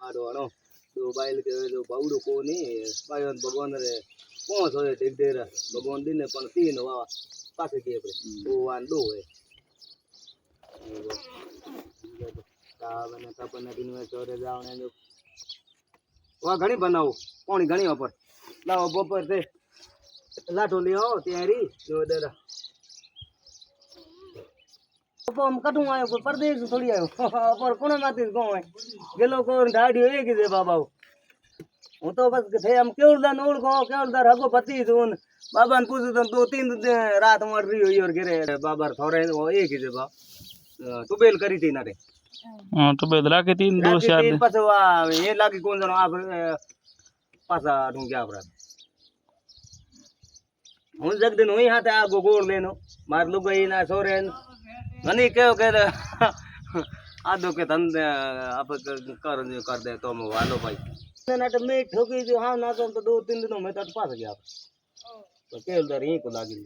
आडो आनो दो बाइल के जो बाउडो को नहीं बायन भगवान रे पांच होए देख दे रहा भगवान दिन ने पण तीन वा पासे के पे वो वान दो है ता बने तपने दिन में चोरे जावने जो वा घणी बनाओ पानी घणी ऊपर लाओ बपर से लाठो ले आओ तैयारी जो देरा हम कटू आयो को परदेश थोड़ी आयो पर कोने माते गांव है गेलो को ढाडियो एक दे बाबा હું તો બસ थे हम केवलदान ओळखो केवलदार हगो पति जोन बाबा ने पूछो तो दो तीन रात मर रही हुई और गिरे बाबर थोड़े वो एक ही जगह तू बेल करी थी ना रे हां तो बेदरा के तीन दो रात चार तीन पास वा ये लागी कौन जनो आप पासा ढूंढ के आपरा હું જગ દિન હું હાથે આ ગોળ લેનો માર લુગઈ ના સોરેન મને કયો કે આ દો કે ધન आप कर दे तो मैं वालो भाई ना तो मैं ठोकी जो हाँ ना तो दो तीन दिनों में तो पास गया तो केवल दर यहीं को लागी